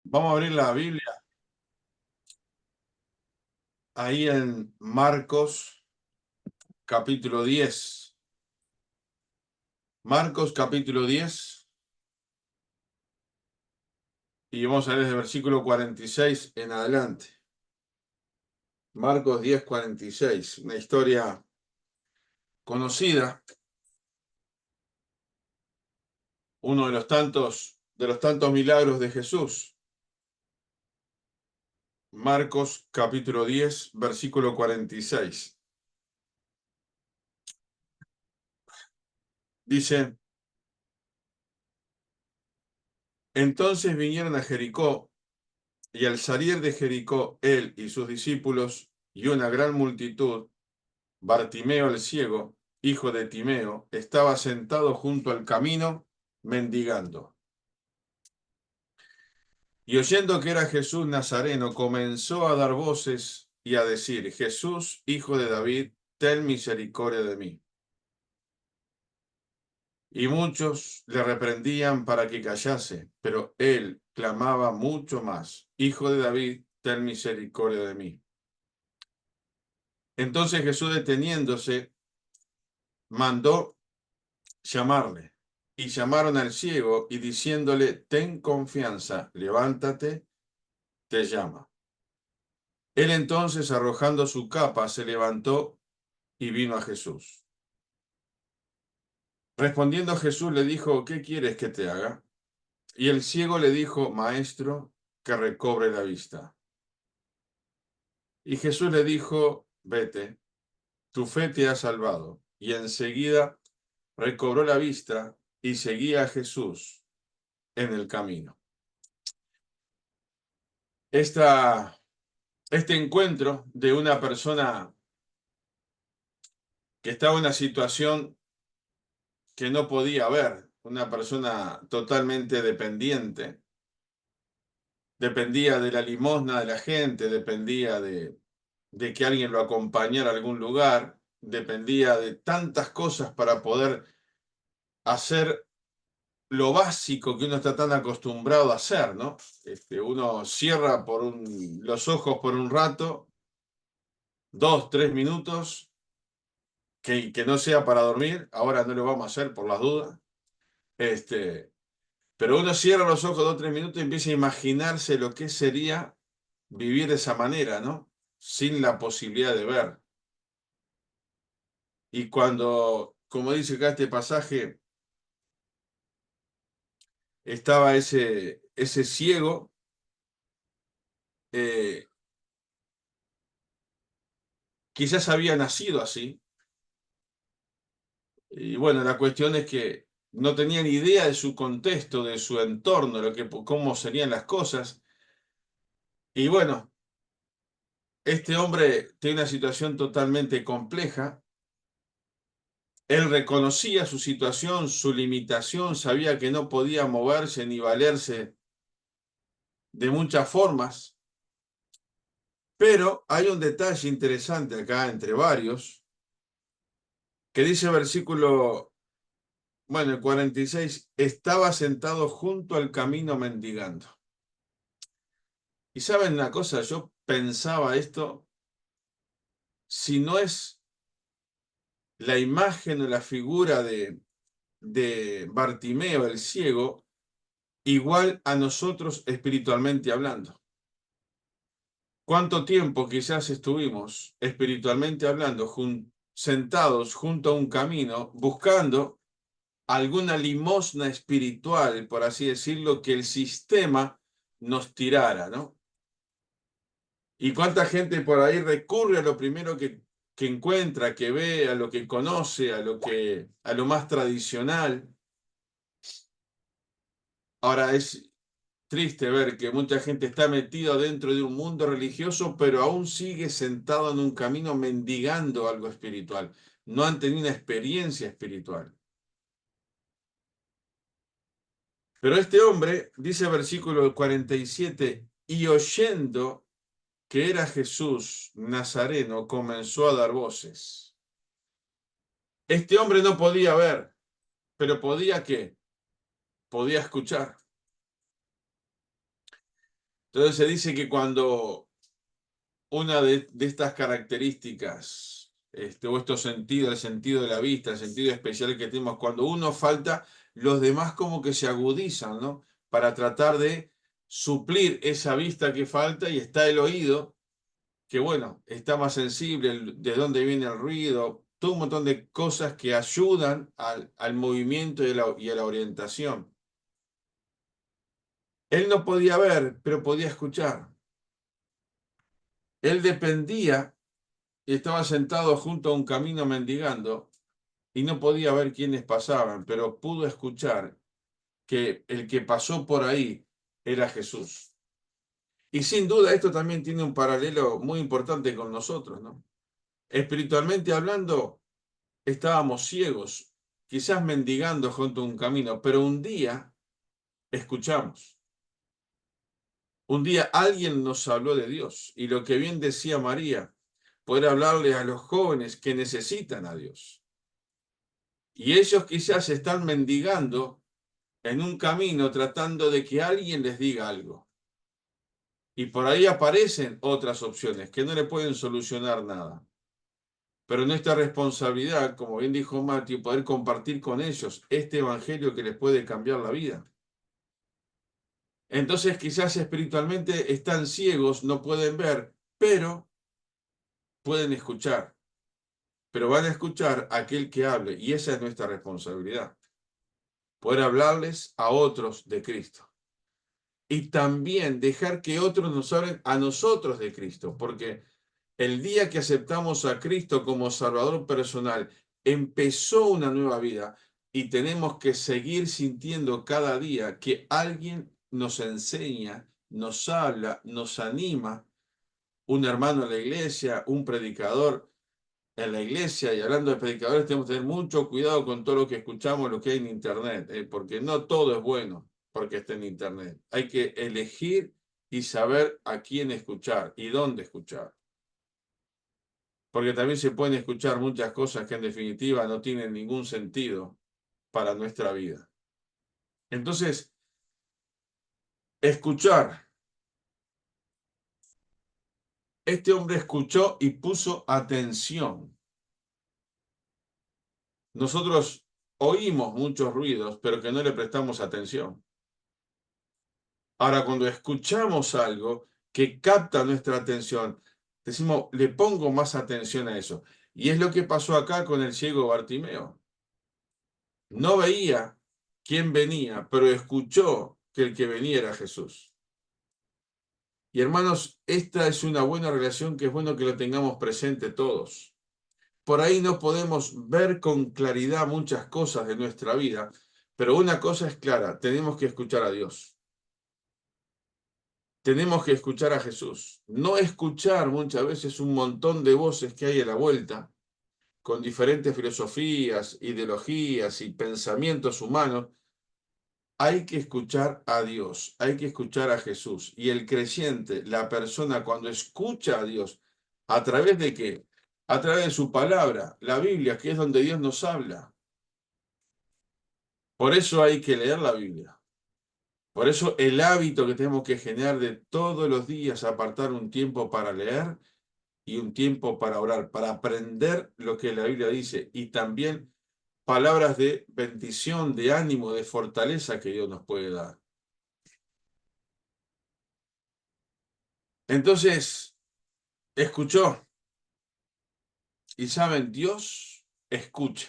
Vamos a abrir la Biblia ahí en Marcos capítulo 10. Marcos capítulo 10 y vamos a leer desde el versículo 46 en adelante. Marcos 10:46, una historia conocida, uno de los tantos milagros de Jesús. Marcos capítulo 10, versículo 46. Dice: Entonces vinieron a Jericó, y al salir de Jericó, él y sus discípulos y una gran multitud, Bartimeo el ciego, hijo de Timeo, estaba sentado junto al camino mendigando. Y oyendo que era Jesús Nazareno, comenzó a dar voces y a decir: Jesús, hijo de David, ten misericordia de mí. Y muchos le reprendían para que callase, pero él clamaba mucho más: Hijo de David, ten misericordia de mí. Entonces Jesús, deteniéndose, mandó llamarle. Y llamaron al ciego y diciéndole: ten confianza, levántate, te llama. Él entonces, arrojando su capa, se levantó y vino a Jesús. Respondiendo Jesús le dijo: ¿qué quieres que te haga? Y el ciego le dijo: Maestro, que recobre la vista. Y Jesús le dijo: vete, tu fe te ha salvado. Y enseguida recobró la vista y seguía a Jesús en el camino. Este encuentro de una persona que estaba en una situación que no podía ver, una persona totalmente dependiente, dependía de la limosna de la gente, dependía de que alguien lo acompañara a algún lugar, dependía de tantas cosas para poder hacer lo básico que uno está tan acostumbrado a hacer, ¿no? Uno cierra los ojos por un rato, 2, 3 minutos, que no sea para dormir. Ahora no lo vamos a hacer por las dudas. Pero uno cierra los ojos 2, 3 minutos y empieza a imaginarse lo que sería vivir de esa manera, ¿no? Sin la posibilidad de ver. Y cuando, como dice acá este pasaje, estaba ese ciego, eh, quizás había nacido así. Y bueno, la cuestión es que no tenía ni idea de su contexto, de su entorno, cómo serían las cosas. Y bueno, este hombre tiene una situación totalmente compleja. Él reconocía su situación, su limitación, sabía que no podía moverse ni valerse de muchas formas, pero hay un detalle interesante acá entre varios, que dice el versículo, bueno, el 46: estaba sentado junto al camino mendigando. Y saben una cosa, yo pensaba esto: si no es la imagen o la figura de Bartimeo el ciego, igual a nosotros espiritualmente hablando. ¿Cuánto tiempo quizás estuvimos espiritualmente hablando sentados junto a un camino buscando alguna limosna espiritual, por así decirlo, que el sistema nos tirara, ¿no? Y cuánta gente por ahí recurre a lo primero que encuentra, que ve, a lo que conoce, a lo más tradicional. Ahora es triste ver que mucha gente está metida dentro de un mundo religioso, pero aún sigue sentado en un camino mendigando algo espiritual. No han tenido una experiencia espiritual. Pero este hombre, dice el versículo 47, y oyendo que era Jesús Nazareno, comenzó a dar voces. Este hombre no podía ver, pero ¿podía qué? Podía escuchar. Entonces se dice que cuando una de estas características, o estos sentidos, el sentido de la vista, el sentido especial que tenemos, cuando uno falta, los demás como que se agudizan, ¿no? Para tratar de suplir esa vista que falta, y está el oído, que bueno, está más sensible, de dónde viene el ruido, todo un montón de cosas que ayudan al movimiento y a la orientación. Él no podía ver, pero podía escuchar. Él dependía y estaba sentado junto a un camino mendigando y no podía ver quiénes pasaban, pero pudo escuchar que el que pasó por ahí era Jesús. Y sin duda esto también tiene un paralelo muy importante con nosotros, ¿no? Espiritualmente hablando, estábamos ciegos, quizás mendigando junto a un camino, pero un día escuchamos. Un día alguien nos habló de Dios, y lo que bien decía María, poder hablarle a los jóvenes que necesitan a Dios. Y ellos quizás están mendigando en un camino tratando de que alguien les diga algo. Y por ahí aparecen otras opciones que no le pueden solucionar nada. Pero nuestra responsabilidad, como bien dijo Matthew, poder compartir con ellos este evangelio que les puede cambiar la vida. Entonces quizás espiritualmente están ciegos, no pueden ver, pero pueden escuchar. Pero van a escuchar a aquel que hable, y esa es nuestra responsabilidad. Poder hablarles a otros de Cristo. Y también dejar que otros nos hablen a nosotros de Cristo, porque el día que aceptamos a Cristo como Salvador personal, empezó una nueva vida, y tenemos que seguir sintiendo cada día que alguien nos enseña, nos habla, nos anima, un hermano en la iglesia, un predicador en la iglesia. Y hablando de predicadores, tenemos que tener mucho cuidado con todo lo que escuchamos, lo que hay en Internet, porque no todo es bueno porque está en Internet. Hay que elegir y saber a quién escuchar y dónde escuchar. Porque también se pueden escuchar muchas cosas que en definitiva no tienen ningún sentido para nuestra vida. Entonces, escuchar. Este hombre escuchó y puso atención. Nosotros oímos muchos ruidos, pero que no le prestamos atención. Ahora, cuando escuchamos algo que capta nuestra atención, decimos, le pongo más atención a eso. Y es lo que pasó acá con el ciego Bartimeo. No veía quién venía, pero escuchó que el que venía era Jesús. Y hermanos, esta es una buena relación que es bueno que lo tengamos presente todos. Por ahí no podemos ver con claridad muchas cosas de nuestra vida, pero una cosa es clara, tenemos que escuchar a Dios. Tenemos que escuchar a Jesús. No escuchar muchas veces un montón de voces que hay a la vuelta, con diferentes filosofías, ideologías y pensamientos humanos. Hay que escuchar a Dios, hay que escuchar a Jesús. Y el creyente, la persona, cuando escucha a Dios, ¿a través de qué? A través de su palabra, la Biblia, que es donde Dios nos habla. Por eso hay que leer la Biblia. Por eso el hábito que tenemos que generar de todos los días, apartar un tiempo para leer y un tiempo para orar, para aprender lo que la Biblia dice, y también palabras de bendición, de ánimo, de fortaleza que Dios nos puede dar. Entonces, escuchó. Y saben, Dios escucha.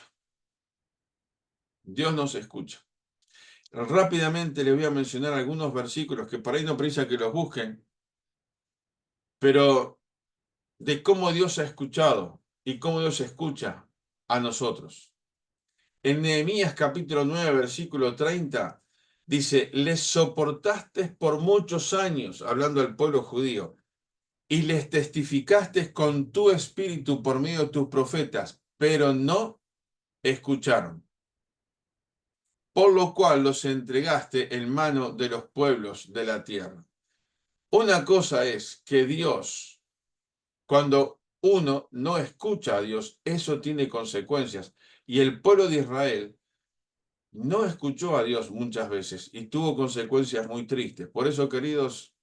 Dios nos escucha. Rápidamente les voy a mencionar algunos versículos que por ahí no precisa que los busquen, pero de cómo Dios ha escuchado y cómo Dios escucha a nosotros. En Nehemías capítulo 9, versículo 30, dice, les soportaste por muchos años, hablando al pueblo judío, y les testificaste con tu espíritu por medio de tus profetas, pero no escucharon. Por lo cual los entregaste en mano de los pueblos de la tierra. Una cosa es que Dios, cuando uno no escucha a Dios, eso tiene consecuencias. Y el pueblo de Israel no escuchó a Dios muchas veces y tuvo consecuencias muy tristes. Por eso, queridos,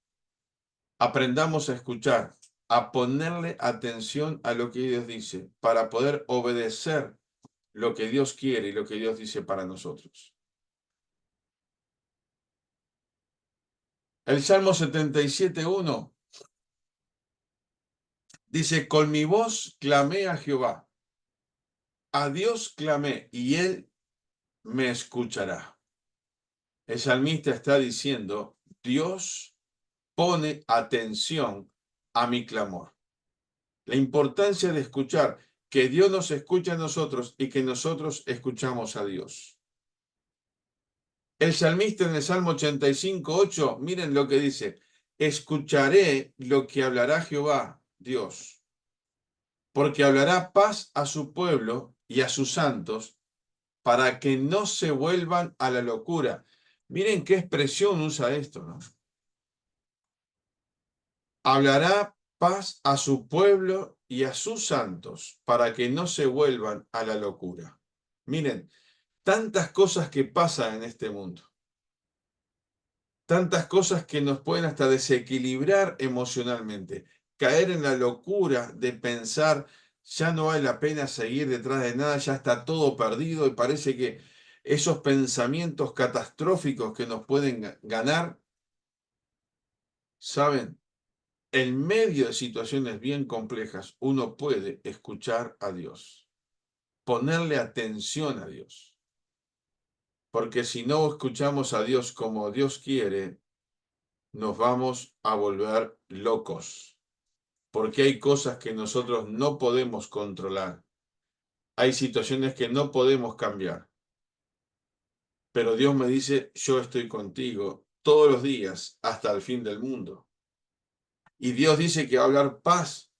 Aprendamos a escuchar, a ponerle atención a lo que Dios dice, para poder obedecer lo que Dios quiere y lo que Dios dice para nosotros. El Salmo 77:1 dice, con mi voz clamé a Jehová, a Dios clamé y Él me escuchará. El salmista está diciendo, Dios pone atención a mi clamor. La importancia de escuchar, que Dios nos escucha a nosotros y que nosotros escuchamos a Dios. El salmista en el Salmo 85:8, miren lo que dice, escucharé lo que hablará Jehová, Dios, porque hablará paz a su pueblo y a sus santos, para que no se vuelvan a la locura. Miren qué expresión usa esto, ¿no? Hablará paz a su pueblo y a sus santos, para que no se vuelvan a la locura. Miren, tantas cosas que pasan en este mundo, tantas cosas que nos pueden hasta desequilibrar emocionalmente, caer en la locura de pensar, ya no vale la pena seguir detrás de nada, ya está todo perdido y parece que esos pensamientos catastróficos que nos pueden ganar, ¿saben? En medio de situaciones bien complejas, uno puede escuchar a Dios, ponerle atención a Dios. Porque si no escuchamos a Dios como Dios quiere, nos vamos a volver locos. Porque hay cosas que nosotros no podemos controlar. Hay situaciones que no podemos cambiar. Pero Dios me dice, yo estoy contigo todos los días hasta el fin del mundo. Y Dios dice que va a hablar paz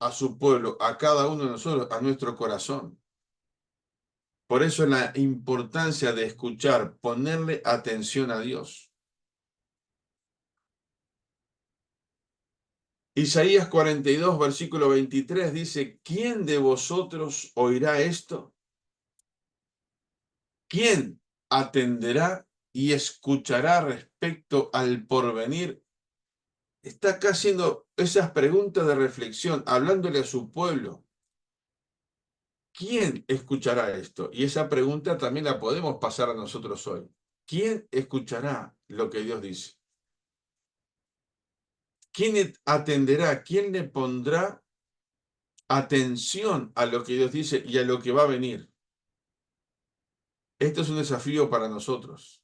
a su pueblo, a cada uno de nosotros, a nuestro corazón. Por eso la importancia de escuchar, ponerle atención a Dios. Isaías 42, versículo 23 dice, ¿quién de vosotros oirá esto? ¿Quién atenderá y escuchará respecto al porvenir? Está acá haciendo esas preguntas de reflexión, hablándole a su pueblo. ¿Quién escuchará esto? Y esa pregunta también la podemos pasar a nosotros hoy. ¿Quién escuchará lo que Dios dice? ¿Quién atenderá? ¿Quién le pondrá atención a lo que Dios dice y a lo que va a venir? Esto es un desafío para nosotros.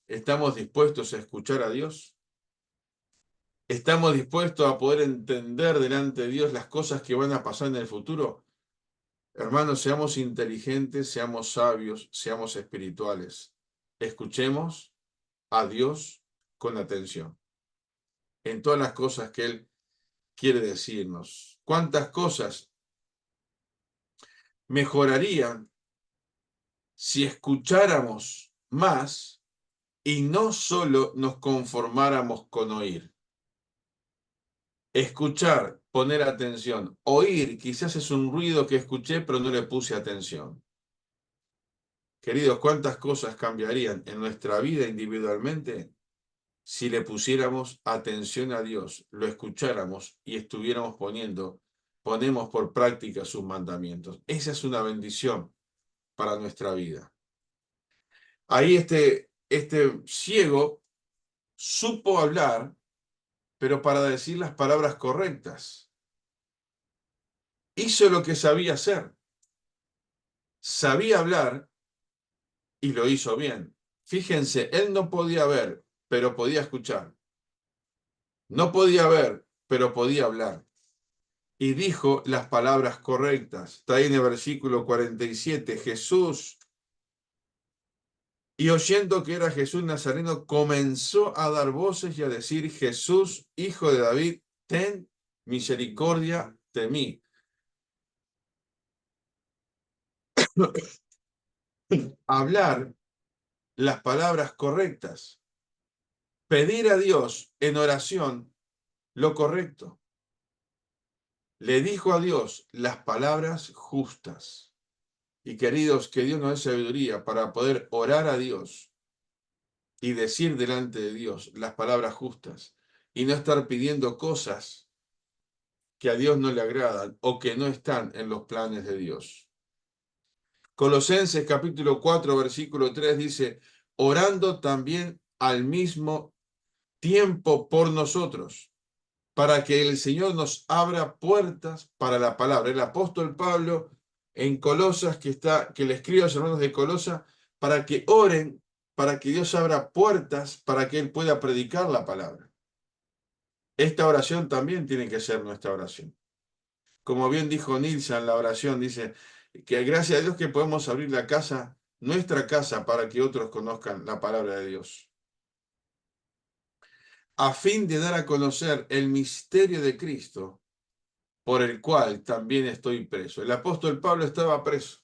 ¿Estamos dispuestos a escuchar a Dios? ¿Estamos dispuestos a poder entender delante de Dios las cosas que van a pasar en el futuro? Hermanos, seamos inteligentes, seamos sabios, seamos espirituales. Escuchemos a Dios con atención en todas las cosas que Él quiere decirnos. ¿Cuántas cosas mejorarían si escucháramos más y no solo nos conformáramos con oír? Escuchar, poner atención. Oír, quizás es un ruido que escuché, pero no le puse atención. Queridos, ¿cuántas cosas cambiarían en nuestra vida individualmente si le pusiéramos atención a Dios, lo escucháramos y estuviéramos ponemos por práctica sus mandamientos? Esa es una bendición para nuestra vida. Ahí este ciego supo hablar, pero para decir las palabras correctas. Hizo lo que sabía hacer. Sabía hablar y lo hizo bien. Fíjense, él no podía ver, pero podía escuchar. No podía ver, pero podía hablar. Y dijo las palabras correctas. Está ahí en el versículo 47. Jesús, y oyendo que era Jesús Nazareno, comenzó a dar voces y a decir, Jesús, hijo de David, ten misericordia de mí. Hablar las palabras correctas. Pedir a Dios en oración lo correcto. Le dijo a Dios las palabras justas. Y queridos, que Dios nos dé sabiduría para poder orar a Dios y decir delante de Dios las palabras justas y no estar pidiendo cosas que a Dios no le agradan o que no están en los planes de Dios. Colosenses capítulo 4, versículo 3 dice, orando también al mismo tiempo por nosotros, para que el Señor nos abra puertas para la palabra. El apóstol Pablo en Colosas, que le escribe a los hermanos de Colosa, para que oren, para que Dios abra puertas, para que Él pueda predicar la palabra. Esta oración también tiene que ser nuestra oración. Como bien dijo Nilsa en la oración, dice que gracias a Dios que podemos abrir la casa, nuestra casa, para que otros conozcan la palabra de Dios. A fin de dar a conocer el misterio de Cristo, por el cual también estoy preso. El apóstol Pablo estaba preso,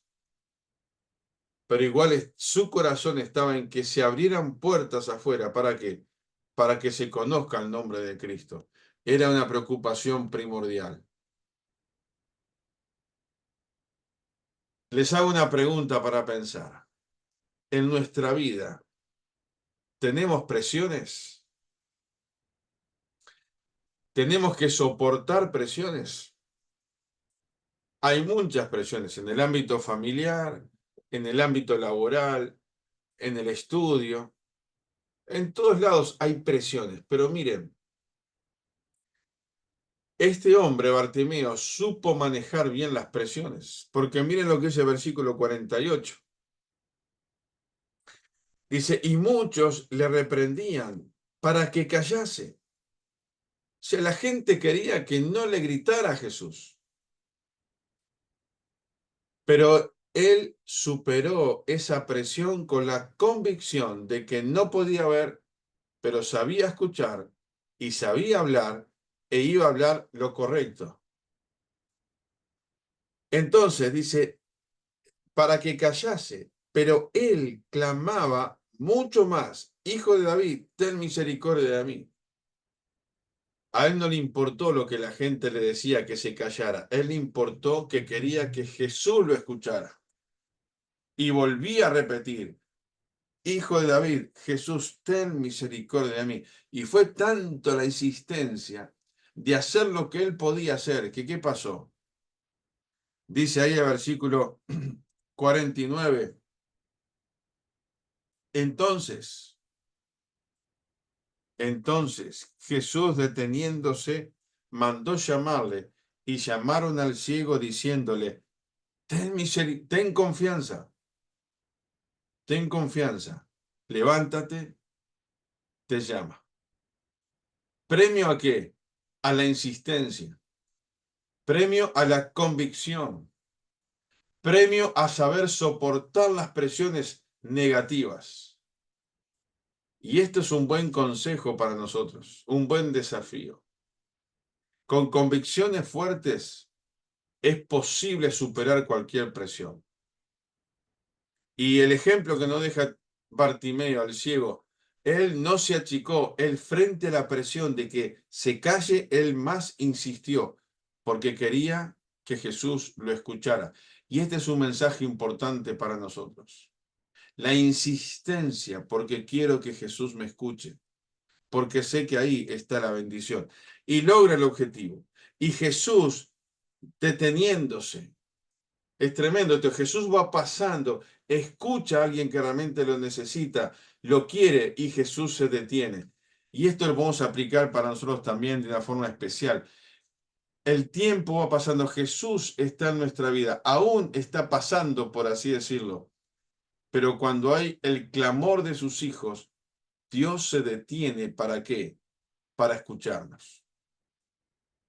pero igual su corazón estaba en que se abrieran puertas afuera. ¿Para qué? Para que se conozca el nombre de Cristo. Era una preocupación primordial. Les hago una pregunta para pensar. En nuestra vida, ¿tenemos presiones? ¿Tenemos que soportar presiones? Hay muchas presiones en el ámbito familiar, en el ámbito laboral, en el estudio. En todos lados hay presiones, pero miren, este hombre, Bartimeo, supo manejar bien las presiones, porque miren lo que dice el versículo 48. Dice, y muchos le reprendían para que callase. O sea, la gente quería que no le gritara a Jesús. Pero él superó esa presión con la convicción de que no podía ver, pero sabía escuchar y sabía hablar e iba a hablar lo correcto. Entonces dice, para que callase, pero él clamaba mucho más, Hijo de David, ten misericordia de mí. A él no le importó lo que la gente le decía que se callara, a él le importó que quería que Jesús lo escuchara. Y volvía a repetir, Hijo de David, Jesús, ten misericordia de mí. Y fue tanto la insistencia de hacer lo que él podía hacer, que ¿qué pasó? Dice ahí el versículo 49. Entonces Jesús, deteniéndose, mandó llamarle, y llamaron al ciego diciéndole, ten confianza, levántate, te llama. ¿Premio a qué? A la insistencia, premio a la convicción, premio a saber soportar las presiones negativas. Y esto es un buen consejo para nosotros, un buen desafío. Con convicciones fuertes es posible superar cualquier presión. Y el ejemplo que nos deja Bartimeo, al ciego, él no se achicó, él frente a la presión de que se calle, él más insistió, porque quería que Jesús lo escuchara. Y este es un mensaje importante para nosotros. La insistencia, porque quiero que Jesús me escuche, porque sé que ahí está la bendición. Y logra el objetivo. Y Jesús, deteniéndose, es tremendo. Entonces Jesús va pasando, escucha a alguien que realmente lo necesita, lo quiere y Jesús se detiene. Y esto lo vamos a aplicar para nosotros también de una forma especial. El tiempo va pasando, Jesús está en nuestra vida, aún está pasando, por así decirlo. Pero cuando hay el clamor de sus hijos, Dios se detiene. ¿Para qué? Para escucharnos.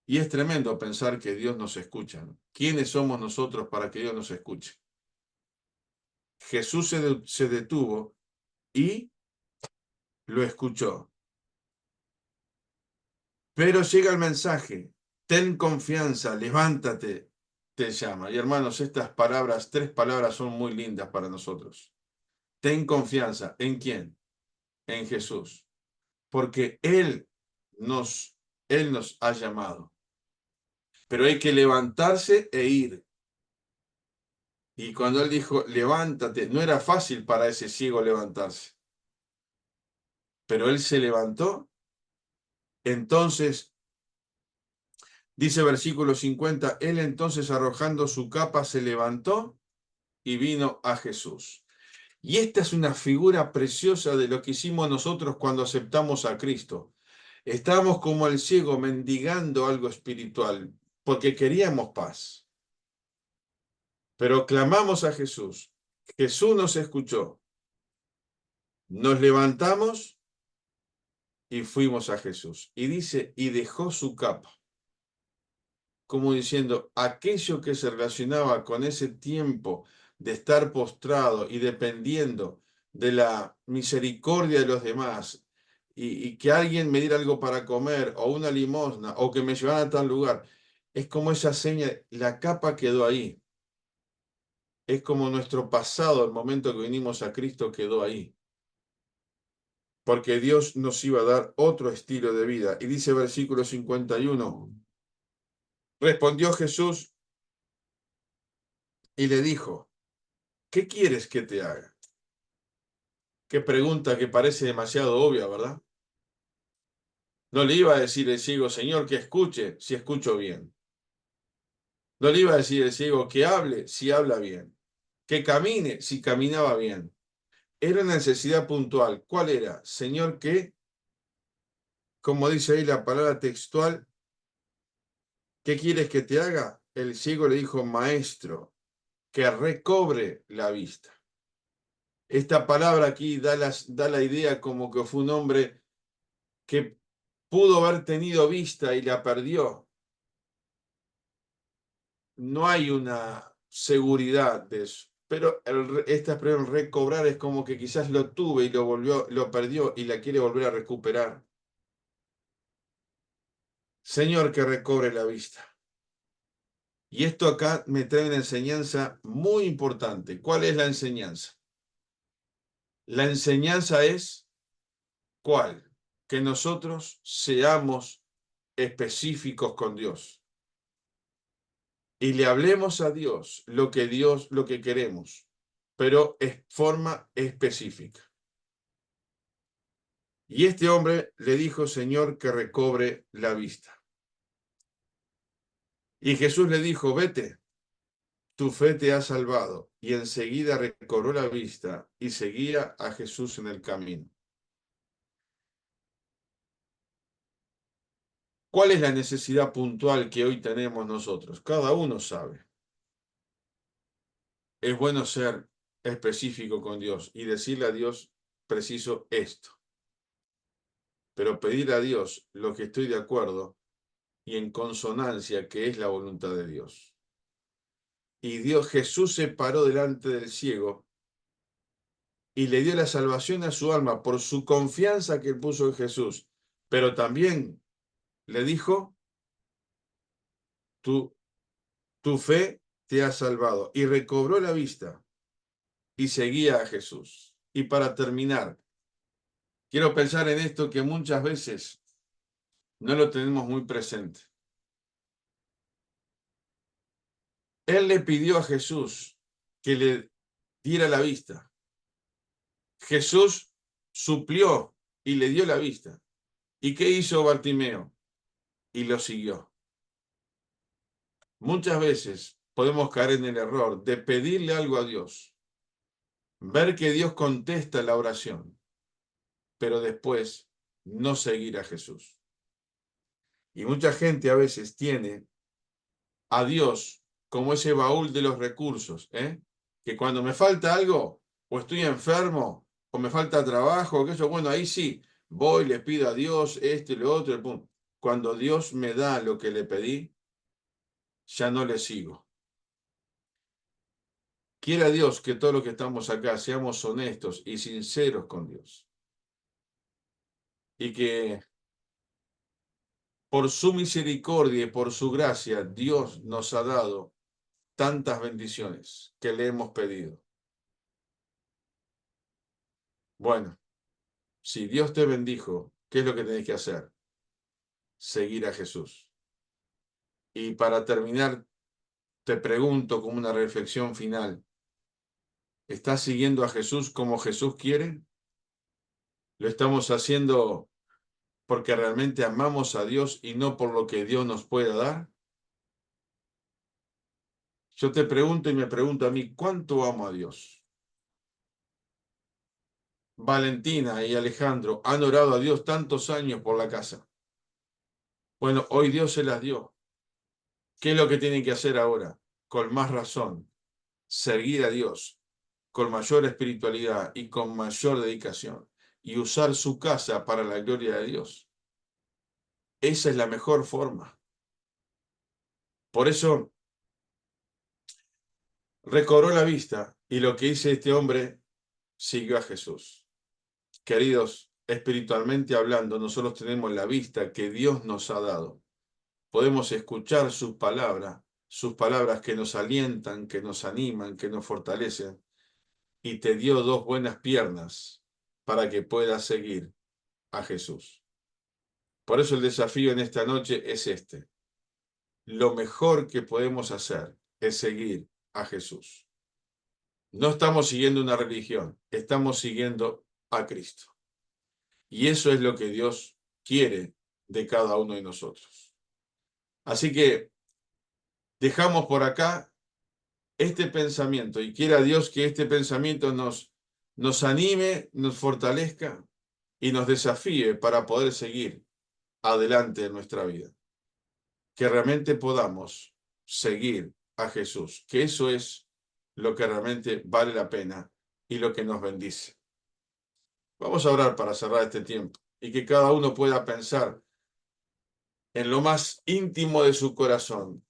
Y es tremendo pensar que Dios nos escucha, ¿no? ¿Quiénes somos nosotros para que Dios nos escuche? Jesús se detuvo y lo escuchó. Pero llega el mensaje, ten confianza, levántate, te llama. Y hermanos, estas palabras, 3 palabras son muy lindas para nosotros. Ten confianza, ¿en quién? En Jesús. Porque nos, Él nos ha llamado. Pero hay que levantarse e ir. Y cuando Él dijo, levántate, no era fácil para ese ciego levantarse. Pero Él se levantó Entonces, dice versículo 50, él entonces arrojando su capa se levantó y vino a Jesús. Y esta es una figura preciosa de lo que hicimos nosotros cuando aceptamos a Cristo. Estábamos como el ciego mendigando algo espiritual porque queríamos paz. Pero clamamos a Jesús. Jesús nos escuchó. Nos levantamos y fuimos a Jesús. Y dice, y dejó su capa. Como diciendo, aquello que se relacionaba con ese tiempo de estar postrado y dependiendo de la misericordia de los demás, y que alguien me diera algo para comer, o una limosna, o que me llevaran a tal lugar, es como esa seña, la capa quedó ahí. Es como nuestro pasado, el momento que vinimos a Cristo, quedó ahí. Porque Dios nos iba a dar otro estilo de vida. Y dice versículo 51, respondió Jesús y le dijo, ¿qué quieres que te haga? Qué pregunta que parece demasiado obvia, ¿verdad? No le iba a decir el ciego, Señor, que escuche, si escucho bien. No le iba a decir el ciego que hable, si habla bien. Que camine, si caminaba bien. Era una necesidad puntual. ¿Cuál era? Señor, que, como dice ahí la palabra textual, ¿qué quieres que te haga? El ciego le dijo, maestro, que recobre la vista. Esta palabra aquí da la idea como que fue un hombre que pudo haber tenido vista y la perdió. No hay una seguridad de eso. Pero esta expresión recobrar es como que quizás lo tuve y lo perdió y la quiere volver a recuperar. Señor, que recobre la vista. Y esto acá me trae una enseñanza muy importante. ¿Cuál es la enseñanza? La enseñanza es, ¿cuál? Que nosotros seamos específicos con Dios y le hablemos a Dios, lo que queremos, pero es forma específica. Y este hombre le dijo, Señor, que recobre la vista. Y Jesús le dijo, vete, tu fe te ha salvado. Y enseguida recobró la vista y seguía a Jesús en el camino. ¿Cuál es la necesidad puntual que hoy tenemos nosotros? Cada uno sabe. Es bueno ser específico con Dios y decirle a Dios, preciso esto. Pero pedir a Dios lo que estoy de acuerdo y en consonancia que es la voluntad de Dios. Y Dios, Jesús se paró delante del ciego y le dio la salvación a su alma por su confianza que él puso en Jesús. Pero también le dijo, tu fe te ha salvado. Y recobró la vista y seguía a Jesús. Y para terminar, quiero pensar en esto que muchas veces no lo tenemos muy presente. Él le pidió a Jesús que le diera la vista. Jesús suplió y le dio la vista. ¿Y qué hizo Bartimeo? Y lo siguió. Muchas veces podemos caer en el error de pedirle algo a Dios, ver que Dios contesta la oración, pero después no seguir a Jesús. Y mucha gente a veces tiene a Dios como ese baúl de los recursos, que cuando me falta algo, o estoy enfermo, o me falta trabajo, que eso, bueno, ahí sí, voy, le pido a Dios esto y lo otro, y pum. Cuando Dios me da lo que le pedí, ya no le sigo. Quiera Dios que todos los que estamos acá seamos honestos y sinceros con Dios. Y que por su misericordia y por su gracia, Dios nos ha dado tantas bendiciones que le hemos pedido. Bueno, si Dios te bendijo, ¿qué es lo que tenés que hacer? Seguir a Jesús. Y para terminar, te pregunto como una reflexión final, ¿estás siguiendo a Jesús como Jesús quiere? ¿Lo estamos haciendo porque realmente amamos a Dios y no por lo que Dios nos pueda dar? Yo te pregunto y me pregunto a mí, ¿cuánto amo a Dios? Valentina y Alejandro han orado a Dios tantos años por la casa. Bueno, hoy Dios se las dio. ¿Qué es lo que tienen que hacer ahora? Con más razón, seguir a Dios con mayor espiritualidad y con mayor dedicación y usar su casa para la gloria de Dios. Esa es la mejor forma. Por eso recobró la vista y lo que hizo este hombre siguió a Jesús. Queridos, espiritualmente hablando, nosotros tenemos la vista que Dios nos ha dado. Podemos escuchar sus palabras que nos alientan, que nos animan, que nos fortalecen. Y te dio dos buenas piernas para que puedas seguir a Jesús. Por eso el desafío en esta noche es este. Lo mejor que podemos hacer es seguir a Jesús. No estamos siguiendo una religión, estamos siguiendo a Cristo. Y eso es lo que Dios quiere de cada uno de nosotros. Así que dejamos por acá este pensamiento y quiera Dios que este pensamiento nos anime, nos fortalezca y nos desafíe para poder seguir adelante en nuestra vida. Que realmente podamos seguir a Jesús, que eso es lo que realmente vale la pena y lo que nos bendice. Vamos a orar para cerrar este tiempo y que cada uno pueda pensar en lo más íntimo de su corazón,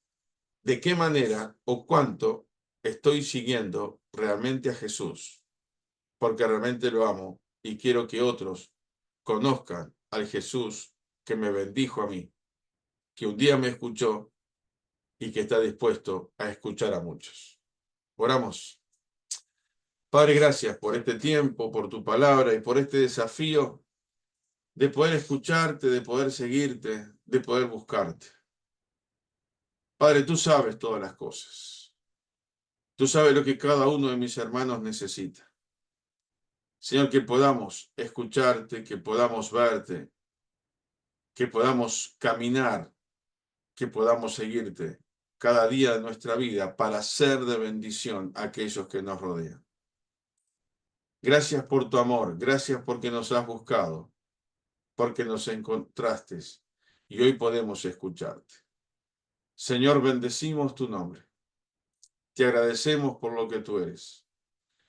de qué manera o cuánto estoy siguiendo realmente a Jesús, porque realmente lo amo y quiero que otros conozcan al Jesús que me bendijo a mí, que un día me escuchó y que está dispuesto a escuchar a muchos. Oramos. Padre, gracias por este tiempo, por tu palabra y por este desafío de poder escucharte, de poder seguirte, de poder buscarte. Padre, tú sabes todas las cosas. Tú sabes lo que cada uno de mis hermanos necesita. Señor, que podamos escucharte, que podamos verte, que podamos caminar, que podamos seguirte cada día de nuestra vida para ser de bendición a aquellos que nos rodean. Gracias por tu amor, gracias porque nos has buscado, porque nos encontraste y hoy podemos escucharte. Señor, bendecimos tu nombre. Te agradecemos por lo que tú eres.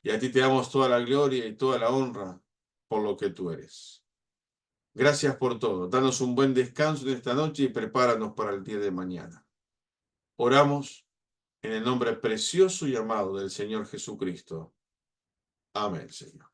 Y a ti te damos toda la gloria y toda la honra por lo que tú eres. Gracias por todo. Danos un buen descanso en esta noche y prepáranos para el día de mañana. Oramos en el nombre precioso y amado del Señor Jesucristo. Amén, Señor.